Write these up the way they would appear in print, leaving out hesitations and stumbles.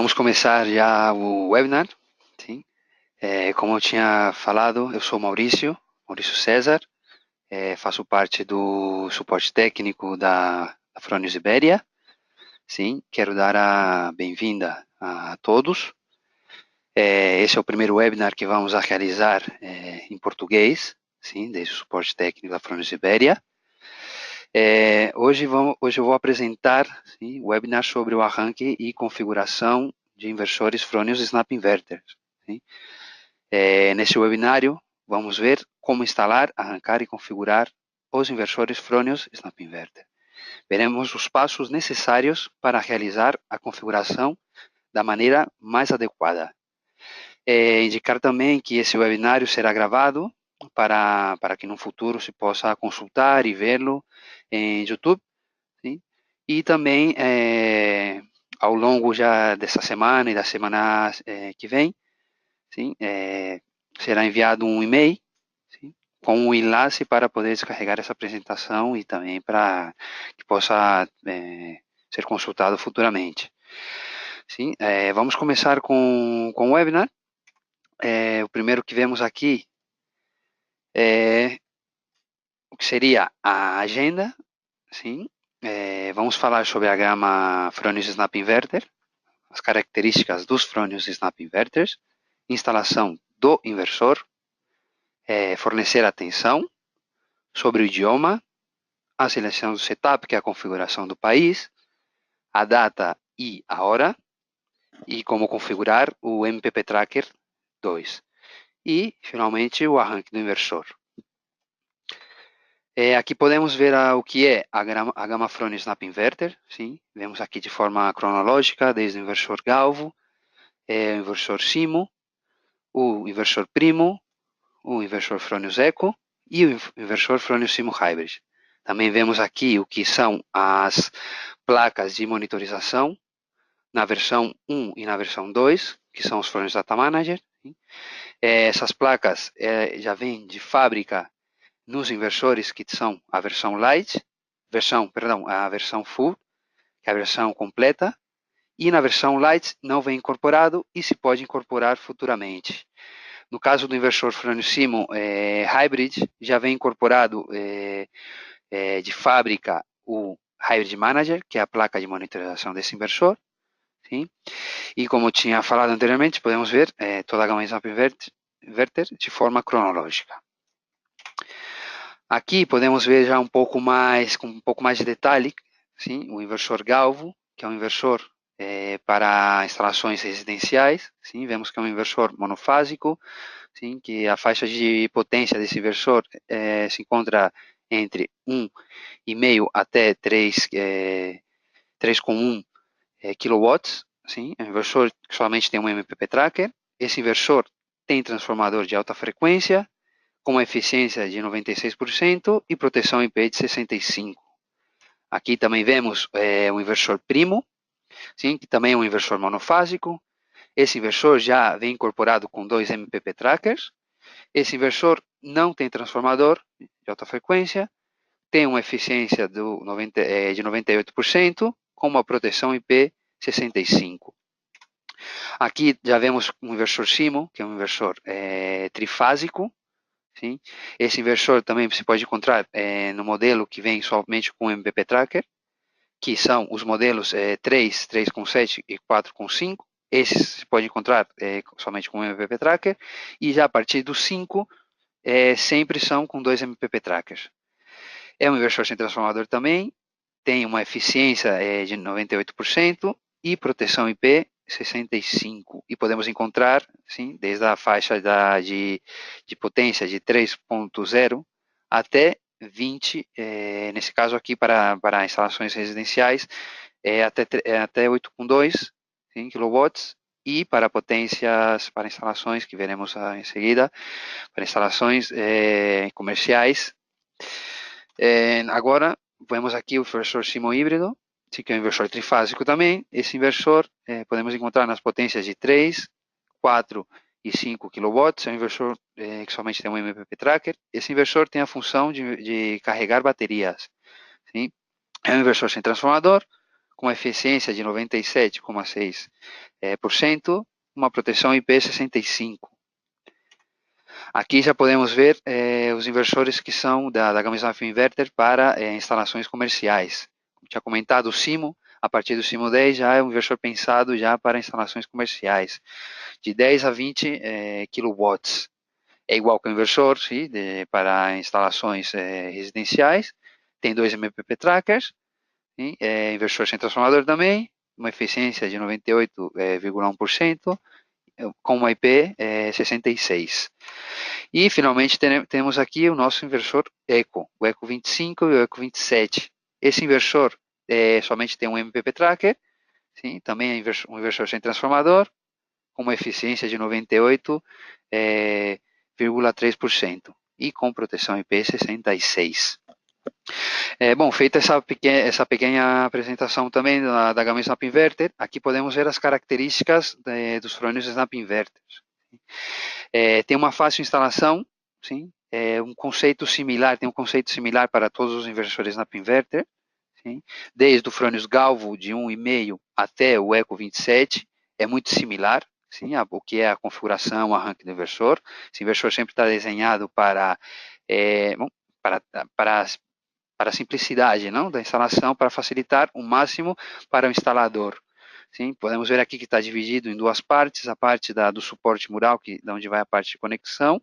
Vamos começar já o webinar, sim? Como eu tinha falado, eu sou Maurício César, faço parte do suporte técnico da Fronius Iberia, sim? Quero dar a bem-vinda a todos. Esse é o primeiro webinar que vamos a realizar em português, sim? Desde o suporte técnico da Fronius Iberia. Hoje eu vou apresentar sim, o webinar sobre o arranque e configuração de inversores Fronius Snap Inverters. Sim? Nesse webinário, vamos ver como instalar, arrancar e configurar os inversores Fronius Snap Inverter. Veremos os passos necessários para realizar a configuração da maneira mais adequada. Indicar também que esse webinário será gravado para que no futuro se possa consultar e vê-lo em YouTube. Sim? E também, ao longo já dessa semana e da semana que vem, sim? Será enviado um e-mail, sim? Com um enlace para poder descarregar essa apresentação e também para que possa ser consultado futuramente. Sim? Vamos começar com o webinar. O primeiro que vemos aqui é o que seria a agenda, sim? Vamos falar sobre a gama Fronius Snap Inverter, as características dos Fronius Snap Inverters, instalação do inversor, fornecer atenção, sobre o idioma, a seleção do setup, que é a configuração do país, a data e a hora, e como configurar o MPP Tracker 2. E, finalmente, o arranque do inversor. Aqui podemos ver o que é a gama Fronius Snap Inverter. Sim? Vemos aqui de forma cronológica, desde o inversor Galvo, o inversor Simo, o inversor Primo, o inversor Fronius Eco e o inversor Fronius Simo Hybrid. Também vemos aqui o que são as placas de monitorização na versão 1 e na versão 2, que são os Fronius Data Manager. Essas placas já vêm de fábrica nos inversores que são a versão Light, a versão Full, que é a versão completa, e na versão Light não vem incorporado e se pode incorporar futuramente. No caso do inversor Fronius Simo Hybrid, já vem incorporado de fábrica o Hybrid Manager, que é a placa de monitorização desse inversor. Sim? E como eu tinha falado anteriormente, podemos ver toda a gama Snap Inverter de forma cronológica. Aqui podemos ver já com um pouco mais de detalhe, sim? O inversor Galvo, que é um inversor para instalações residenciais. Sim? Vemos que é um inversor monofásico, sim? Que a faixa de potência desse inversor se encontra entre 1,5 até 3,1 kW. Sim? É um inversor que somente tem um MPP Tracker. Esse inversor tem transformador de alta frequência, com uma eficiência de 96% e proteção IP de 65%. Aqui também vemos um inversor Primo, sim? Que também é um inversor monofásico. Esse inversor já vem incorporado com 2 MPP Trackers. Esse inversor não tem transformador de alta frequência, tem uma eficiência de 98%, com uma proteção IP 65%. Aqui já vemos um inversor Simo, que é um inversor trifásico. Sim? Esse inversor também se pode encontrar no modelo que vem somente com o MPP Tracker, que são os modelos 3, 3.7 e 4.5. Esses se pode encontrar somente com o MPP Tracker, e já a partir do 5 sempre são com 2 MPP Trackers. É um inversor sem transformador também, tem uma eficiência de 98% e proteção IP 65%. E podemos encontrar, sim, desde a faixa de potência de 3.0 até 20, nesse caso aqui para instalações residenciais, até 8.2 kW, e para potências, para instalações, que veremos em seguida, para instalações comerciais. Agora, vemos aqui o inversor Simo híbrido, que é um inversor trifásico também. Esse inversor podemos encontrar nas potências de 3, 4 e 5 kW. É um inversor que somente tem um MPP Tracker. Esse inversor tem a função de carregar baterias. Sim? É um inversor sem transformador, com eficiência de 97,6%, uma proteção IP65. Aqui já podemos ver os inversores que são da gama Snap Inverter para instalações comerciais. Como tinha comentado, o Simo, a partir do Simo 10 já é um inversor pensado já para instalações comerciais, de 10 a 20 kW. É igual que o inversor para instalações residenciais, tem dois MPP trackers, inversor sem transformador também, uma eficiência de 98,1%, com uma IP 66. E finalmente temos aqui o nosso inversor Eco, o Eco 25 e o Eco 27. Esse inversor somente tem um MPP tracker, sim, também é um inversor sem transformador, com uma eficiência de 98,3% e com proteção IP66. Bom, feita essa pequena apresentação também da gama Snap Inverter, aqui podemos ver as características dos frônios Snap Inverters. Tem uma fácil instalação, sim, um conceito similar, tem um conceito similar para todos os inversores Snap Inverter, sim, desde o frônios Galvo de 1,5 até o Eco 27, é muito similar, sim, o que é a configuração, o arranque do inversor. Esse inversor sempre está desenhado para a simplicidade, não, da instalação, para facilitar o máximo para o instalador. Sim, podemos ver aqui que está dividido em duas partes, a parte do suporte mural, de onde vai a parte de conexão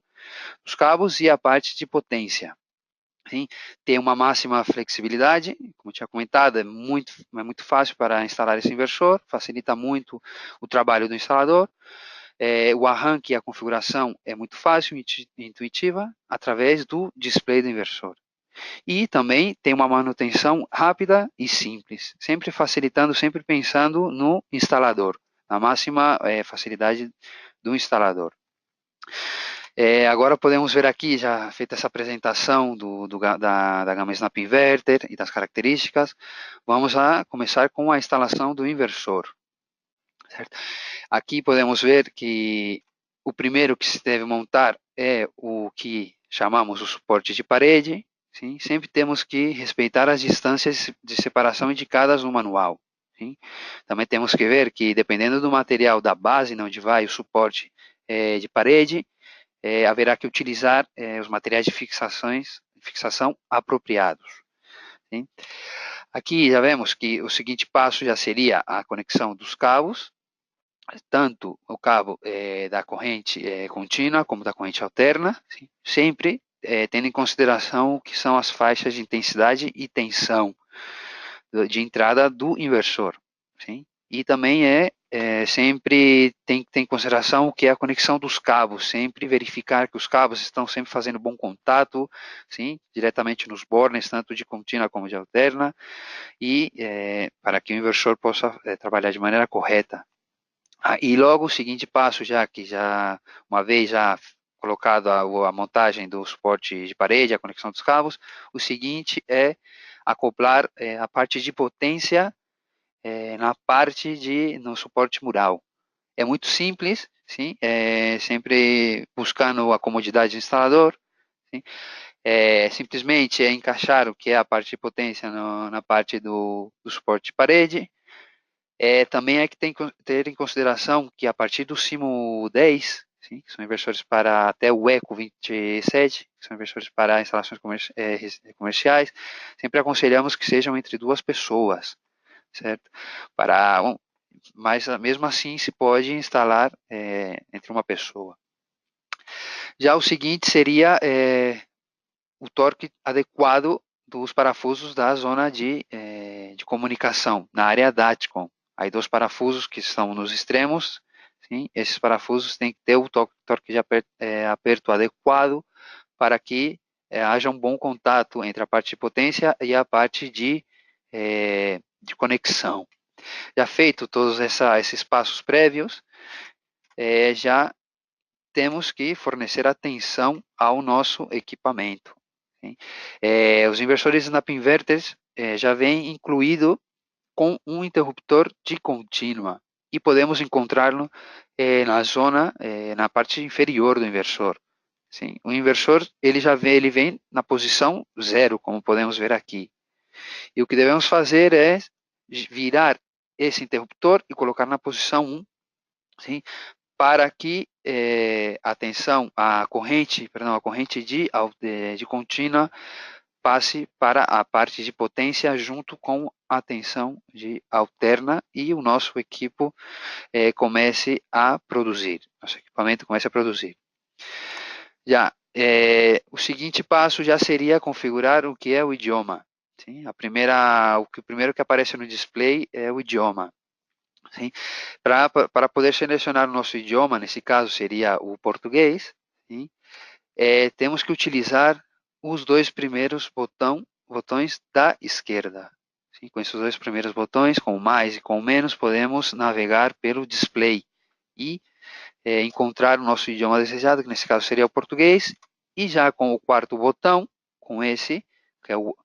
dos cabos, e a parte de potência. Sim, tem uma máxima flexibilidade, como tinha comentado, é muito fácil para instalar esse inversor, facilita muito o trabalho do instalador. O arranque e a configuração é muito fácil e intuitiva através do display do inversor. E também tem uma manutenção rápida e simples, sempre facilitando, sempre pensando no instalador, na máxima facilidade do instalador. Agora podemos ver aqui, já feita essa apresentação da gama Snap Inverter e das características, vamos começar com a instalação do inversor. Certo? Aqui podemos ver que o primeiro que se deve montar é o que chamamos o suporte de parede. Sim? Sempre temos que respeitar as distâncias de separação indicadas no manual. Sim? Também temos que ver que, dependendo do material da base onde vai o suporte de parede, haverá que utilizar os materiais de fixação apropriados. Sim? Aqui já vemos que o seguinte passo já seria a conexão dos cabos, tanto o cabo da corrente contínua como da corrente alterna, sim? Sempre tendo em consideração o que são as faixas de intensidade e tensão de entrada do inversor. Sim? E também sempre tem em consideração o que é a conexão dos cabos, sempre verificar que os cabos estão sempre fazendo bom contato, sim, diretamente nos bornes, tanto de contínua como de alterna, e para que o inversor possa trabalhar de maneira correta. E logo o seguinte passo, uma vez já colocado a montagem do suporte de parede, a conexão dos cabos, o seguinte é acoplar a parte de potência no suporte mural. É muito simples, sim, sempre buscando a comodidade do instalador, sim. Simplesmente encaixar o que é a parte de potência na parte do suporte de parede. Também é que tem que ter em consideração que a partir do Simo 10, sim, que são inversores para até o Eco 27, que são inversores para instalações comerciais, sempre aconselhamos que sejam entre duas pessoas, certo? Mas mesmo assim se pode instalar entre uma pessoa. Já o seguinte seria o torque adequado dos parafusos da zona de comunicação, na área DATCOM. Aí dos parafusos que estão nos extremos, sim, esses parafusos têm que ter o torque de aperto adequado para que haja um bom contato entre a parte de potência e a parte de conexão. Já feito todos esses passos prévios, já temos que fornecer atenção ao nosso equipamento. Os inversores Snap Inverters já vêm incluído com um interruptor de contínua e podemos encontrá-lo na parte inferior do inversor. Sim, o inversor ele vem na posição 0, como podemos ver aqui. E o que devemos fazer é virar esse interruptor e colocar na posição 1, sim? Para que a corrente de contínua passe para a parte de potência junto com a tensão de alterna e o nosso equipo comece a produzir. Nosso equipamento comece a produzir. Já, o seguinte passo já seria configurar o que é o idioma. Sim? O primeiro que aparece no display é o idioma. Sim? Para poder selecionar o nosso idioma, nesse caso seria o português, sim? Temos que utilizar os dois primeiros botões da esquerda. Sim? Com esses dois primeiros botões, com o mais e com o menos, podemos navegar pelo display e encontrar o nosso idioma desejado, que nesse caso seria o português, e já com o quarto botão, com esse, que é o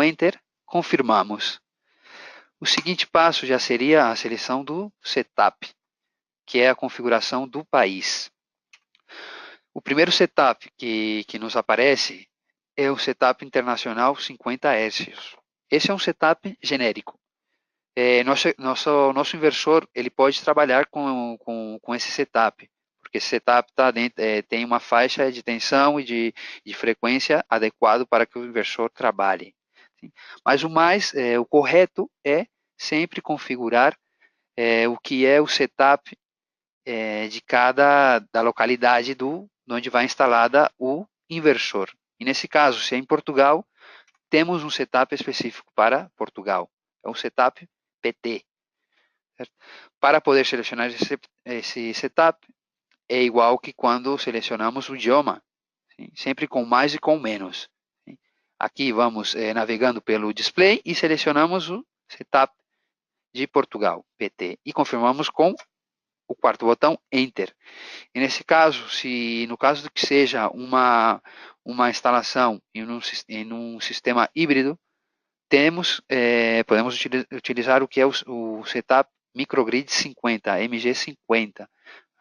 Enter, confirmamos. O seguinte passo já seria a seleção do setup, que é a configuração do país. O primeiro setup que nos aparece é o setup internacional 50 Hz. Esse é um setup genérico. Nosso inversor ele pode trabalhar com esse setup, porque esse setup tem uma faixa de tensão e de frequência adequado para que o inversor trabalhe. Sim? Mas o correto é sempre configurar o que é o setup da localidade onde vai instalada o inversor. E nesse caso, se é em Portugal, temos um setup específico para Portugal. É um setup PT. Certo? Para poder selecionar esse setup, é igual que quando selecionamos o idioma, sim? Sempre com mais e com menos. Sim? Aqui vamos navegando pelo display e selecionamos o setup de Portugal, PT, e confirmamos com o quarto botão, Enter. E nesse caso, no caso de que seja uma instalação em um sistema híbrido, podemos utilizar o que é o setup Microgrid 50, MG50,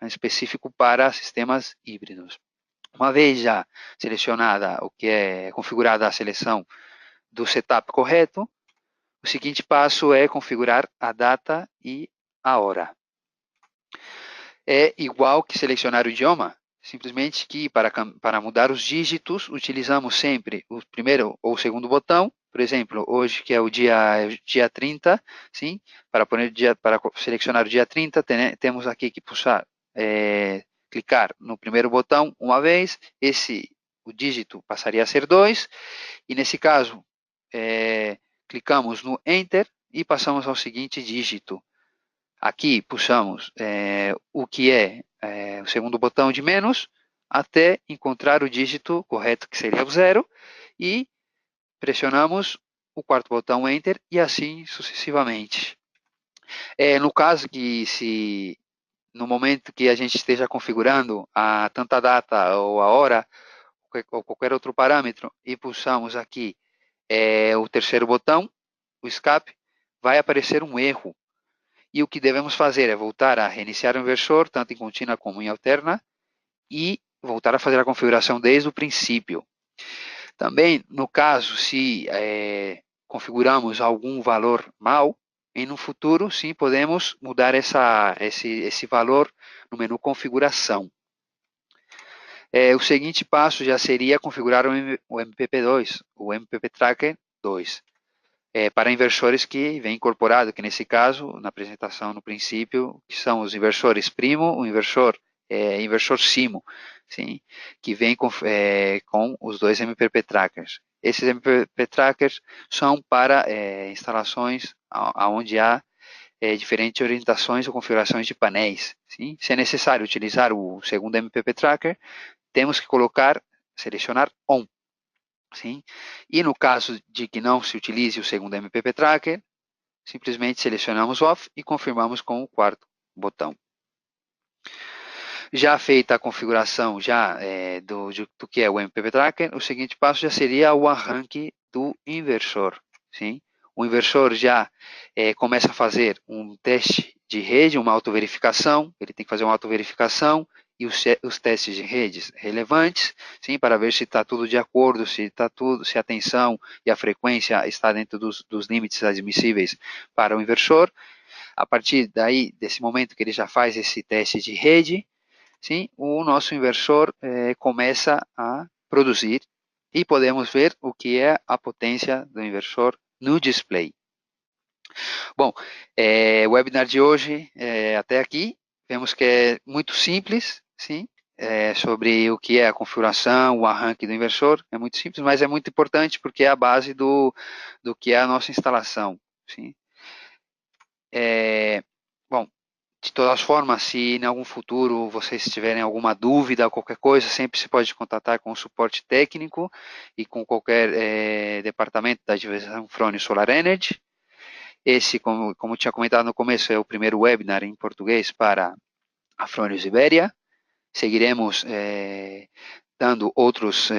específico para sistemas híbridos. Uma vez já selecionada o que é configurada a seleção do setup correto, o seguinte passo é configurar a data e a hora. É igual que selecionar o idioma, simplesmente que para mudar os dígitos, utilizamos sempre o primeiro ou o segundo botão. Por exemplo, hoje que é o dia 30, sim? Para selecionar o dia 30, temos aqui que clicar no primeiro botão uma vez, o dígito passaria a ser 2, e nesse caso, clicamos no Enter e passamos ao seguinte dígito. Aqui puxamos o que é o segundo botão de menos até encontrar o dígito correto, que seria o 0, e pressionamos o quarto botão Enter e assim sucessivamente. No caso que se no momento que a gente esteja configurando tanto a data ou a hora ou qualquer outro parâmetro e pulsamos aqui o terceiro botão, o escape, vai aparecer um erro. E o que devemos fazer é voltar a reiniciar o inversor, tanto em contínua como em alterna, e voltar a fazer a configuração desde o princípio. Também, no caso, se configuramos algum valor mal, em no futuro, sim, podemos mudar esse valor no menu configuração. O seguinte passo já seria configurar o MPP2, o MPP Tracker 2. Para inversores que vem incorporado, que nesse caso, na apresentação no princípio, que são os inversores primo, o inversor Simo, sim, que vem com os dois MPP Trackers. Esses MPP Trackers são para instalações onde há diferentes orientações ou configurações de painéis. Sim? Se é necessário utilizar o segundo MPP Tracker, temos que selecionar ON. Sim? E no caso de que não se utilize o segundo MPP Tracker, simplesmente selecionamos Off e confirmamos com o quarto botão. Já feita a configuração do que é o MPP Tracker, o seguinte passo já seria o arranque do inversor. Sim? O inversor já começa a fazer um teste de rede, uma autoverificação, ele tem que fazer uma autoverificação e os testes de redes relevantes, sim, para ver se está tudo de acordo, se a tensão e a frequência está dentro dos limites admissíveis para o inversor. A partir daí, desse momento que ele já faz esse teste de rede, sim, o nosso inversor começa a produzir e podemos ver o que é a potência do inversor no display. Bom, o webinar de hoje, até aqui, vemos que é muito simples, sim, sobre o que é a configuração, o arranque do inversor, é muito simples, mas é muito importante porque é a base do que é a nossa instalação, sim. Bom, de todas as formas, se em algum futuro vocês tiverem alguma dúvida ou qualquer coisa, sempre se pode contatar com o suporte técnico e com qualquer departamento da divisão Frônios Solar Energy. Esse, como tinha comentado no começo, é o primeiro webinar em português para a Frônios Ibéria. Seguiremos dando outros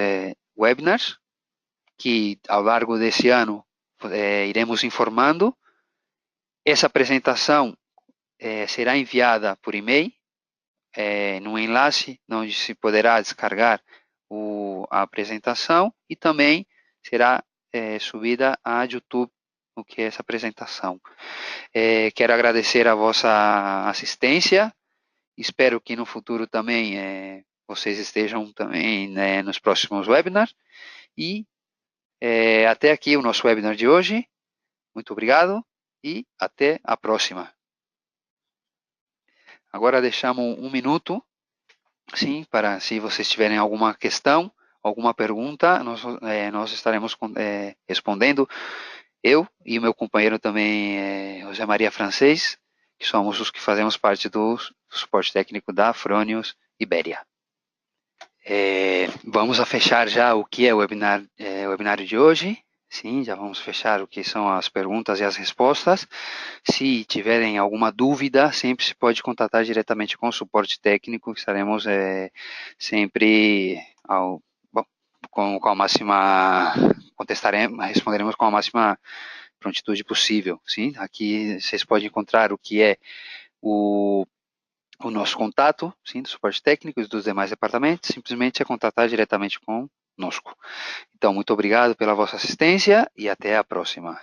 webinars que ao largo desse ano iremos informando. Essa apresentação será enviada por e-mail, num enlace onde se poderá descarregar a apresentação e também será subida a YouTube, o que é essa apresentação. Quero agradecer a vossa assistência, espero que no futuro também vocês estejam também nos próximos webinars e até aqui o nosso webinar de hoje. Muito obrigado e até a próxima. Agora deixamos um minuto, sim, para se vocês tiverem alguma questão, alguma pergunta, nós estaremos respondendo. Eu e o meu companheiro também, José Maria Francês, que somos os que fazemos parte do suporte técnico da Frônios Ibéria. Vamos a fechar já o que é o webinário de hoje. Sim, já vamos fechar o que são as perguntas e as respostas. Se tiverem alguma dúvida, sempre se pode contatar diretamente com o suporte técnico, que estaremos sempre com a máxima, responderemos com a máxima prontitude possível. Sim, aqui vocês podem encontrar o que é o nosso contato, sim, do suporte técnico e dos demais departamentos, simplesmente é contatar diretamente conosco. Então, muito obrigado pela vossa assistência e até a próxima.